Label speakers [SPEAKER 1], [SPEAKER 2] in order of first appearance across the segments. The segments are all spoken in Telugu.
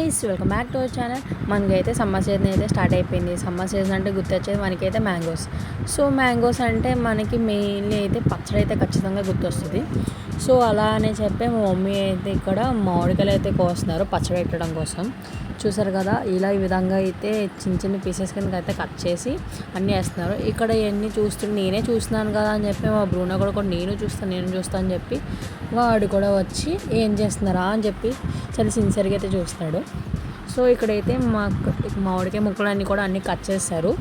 [SPEAKER 1] Guys welcome back to our channel. మనకైతే సమ్మర్ సీజన్ అయితే స్టార్ట్ అయిపోయింది. సమ్మర్ సీజన్ అంటే గుర్తొచ్చేది మనకైతే మ్యాంగోస్. సో మ్యాంగోస్ అంటే మనకి మెయిన్లీ అయితే పచ్చడి అయితే ఖచ్చితంగా గుర్తొస్తుంది. సో అలా అని చెప్పి మా మమ్మీ అయితే ఇక్కడ మామిడికాయలు అయితే కోస్తున్నారు పచ్చడి పెట్టడం కోసం. చూసారు కదా, ఇలా ఈ విధంగా అయితే చిన్న చిన్న పీసెస్ కింద అయితే కట్ చేసి అన్నీ వేస్తున్నారు. ఇక్కడ ఇవన్నీ నేనే చూస్తున్నాను కదా అని చెప్పి మా బ్రూనో కూడా నేను చూస్తాను అని చెప్పి వాడు కూడా వచ్చి ఏం చేస్తున్నారా అని చెప్పి చాలా సిన్సియర్గా అయితే చూస్తాడు. సో ఇక్కడైతే మామిడికాయ ముక్కలన్నీ కూడా అన్నీ కట్ చేస్తారు.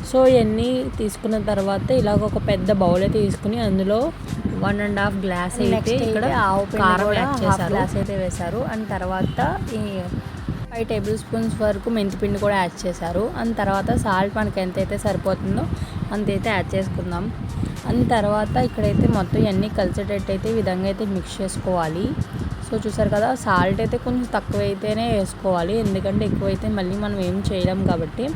[SPEAKER 1] సో ఇవన్నీ తీసుకున్న తర్వాత ఇలాగ ఒక పెద్ద బౌల్ అయితే తీసుకుని అందులో 1.5 గ్లాస్ అయితే ఇక్కడ కారం యాడ్ చేశారు, గ్లాస్ అయితే వేశారు. అండ్ తర్వాత ఈ 5 టేబుల్ స్పూన్స్ వరకు మెంతిపిండి కూడా యాడ్ చేశారు. అండ్ తర్వాత సాల్ట్ మనకి ఎంతైతే సరిపోతుందో అంతైతే యాడ్ చేసుకుందాం. అండ్ తర్వాత ఇక్కడైతే మొత్తం ఇవన్నీ కలిసేటట్టు అయితే ఈ విధంగా అయితే మిక్స్ చేసుకోవాలి. సో చూసారు కదా, సాల్ట్ అయితే కొంచెం తక్కువ అయితేనే వేసుకోవాలి, ఎందుకంటే ఎక్కువైతే మళ్ళీ మనం ఏం చేయలేం కాబట్టి.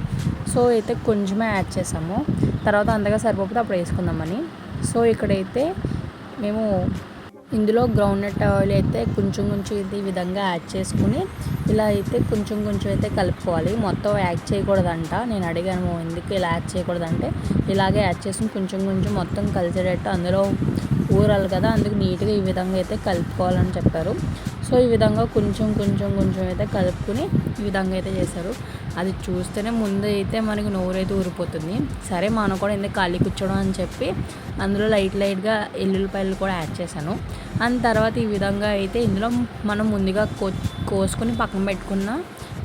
[SPEAKER 1] సో అయితే కొంచెమే యాడ్ చేసాము, తర్వాత అంతగా సరిపోతే అప్పుడు వేసుకుందామని. సో ఇక్కడైతే మేము ఇందులో గ్రౌండ్నట్ ఆయిల్ అయితే కొంచెం అయితే ఈ విధంగా యాడ్ చేసుకుని ఇలా అయితే కొంచెం అయితే కలుపుకోవాలి. మొత్తం యాడ్ చేయకూడదంట. నేను అడిగాను ఎందుకు ఇలా యాడ్ చేయకూడదంటే ఇలాగే యాడ్ చేసుకుని కొంచెం మొత్తం కలిసేటట్టు అందులో ఊరాలి కదా, అందుకు నీట్గా ఈ విధంగా అయితే కలుపుకోవాలని చెప్పారు. సో ఈ విధంగా కొంచెం అయితే కలుపుకుని ఈ విధంగా అయితే చేశారు. అది చూస్తేనే ముందు అయితే మనకి నోరైతే ఊరిపోతుంది. సరే మనం కూడా ఎందుకు ఖాళీ కూర్చోడం అని చెప్పి అందులో లైట్గా ఎల్లుల్లిపాయలు కూడా యాడ్ చేశాను. అండ్ తర్వాత ఈ విధంగా అయితే ఇందులో మనం ముందుగా కోసుకొని పక్కన పెట్టుకున్న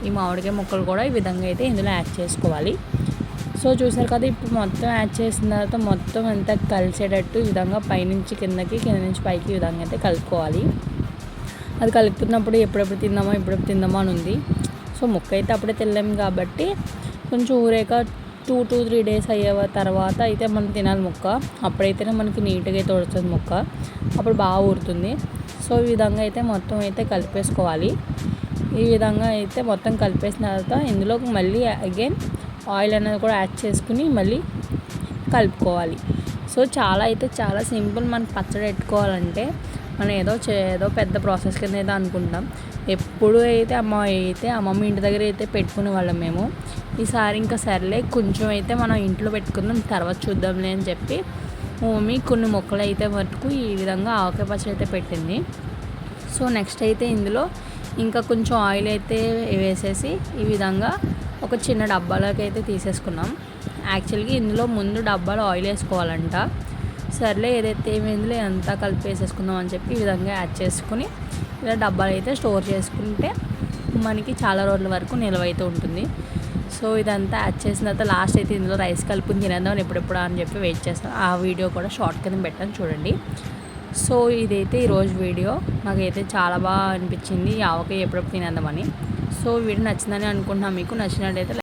[SPEAKER 1] ఈ మామిడికాయ ముక్కలు కూడా ఈ విధంగా అయితే ఇందులో యాడ్ చేసుకోవాలి. సో చూసారు కదా, ఇప్పుడు మొత్తం యాడ్ చేసిన తర్వాత మొత్తం అంతా కలిసేటట్టు ఈ విధంగా పైనుంచి కిందకి, కింద నుంచి పైకి ఈ విధంగా అయితే కలుపుకోవాలి. అది కలుపుతున్నప్పుడు ఎప్పుడెప్పుడు తిందామా అని ఉంది. సో ముక్క అయితే అప్పుడే తినలేము కాబట్టి కొంచెం ఊరేక 2 to 3 days అయ్యే తర్వాత అయితే మనం తినాలి ముక్క. అప్పుడైతేనే మనకి నీట్గా అయితే ఉడుతుంది ముక్క, అప్పుడు బాగా ఊరుతుంది. సో ఈ విధంగా అయితే మొత్తం అయితే కలిపేసుకోవాలి. ఈ విధంగా అయితే మొత్తం కలిపేసిన తర్వాత ఇందులో మళ్ళీ అగైన్ ఆయిల్ అనేది కూడా యాడ్ చేసుకుని మళ్ళీ కలుపుకోవాలి. సో చాలా సింపుల్. మనకి పచ్చడి పెట్టుకోవాలంటే మనం ఏదో పెద్ద ప్రాసెస్ కింద అయితే అనుకుంటాం. ఎప్పుడు అయితే అమ్మమ్మ ఇంటి దగ్గర అయితే పెట్టుకునే వాళ్ళం మేము. ఈసారి ఇంకా సర్లే కొంచెం అయితే మనం ఇంట్లో పెట్టుకుందాం, తర్వాత చూద్దాంలే అని చెప్పి మమ్మీ కొన్ని మొక్కలు అయితే మటుకు ఈ విధంగా ఆవకాయ పచ్చడి అయితే పెట్టింది. సో నెక్స్ట్ అయితే ఇందులో ఇంకా కొంచెం ఆయిల్ అయితే వేసేసి ఈ విధంగా ఒక చిన్న డబ్బాలోకి అయితే తీసేసుకున్నాం. యాక్చువల్గా ఇందులో ముందు డబ్బాలో ఆయిల్ వేసుకోవాలంట. సర్లే ఏదైతే ఏమైందిలే అంతా కలిపి వేసేసుకుందాం అని చెప్పి ఈ విధంగా యాడ్ చేసుకుని ఇలా డబ్బాలు అయితే స్టోర్ చేసుకుంటే మనకి చాలా రోజుల వరకు నిల్వ అయితే ఉంటుంది. సో ఇదంతా యాడ్ చేసిన తర్వాత లాస్ట్ అయితే ఇందులో రైస్ కలుపుని తినేద్దాం ఎప్పుడెప్పుడు అని చెప్పి వెయిట్ చేస్తాను. ఆ వీడియో కూడా షార్ట్ కింద పెట్టాను చూడండి. సో ఇదైతే ఈరోజు వీడియో. నాకైతే చాలా బాగా అనిపించింది ఆవకాయ ఎప్పుడెప్పుడు తినేద్దామని. సో వీడియో నచ్చిందని అనుకుంటున్నాను. మీకు నచ్చినట్టయితే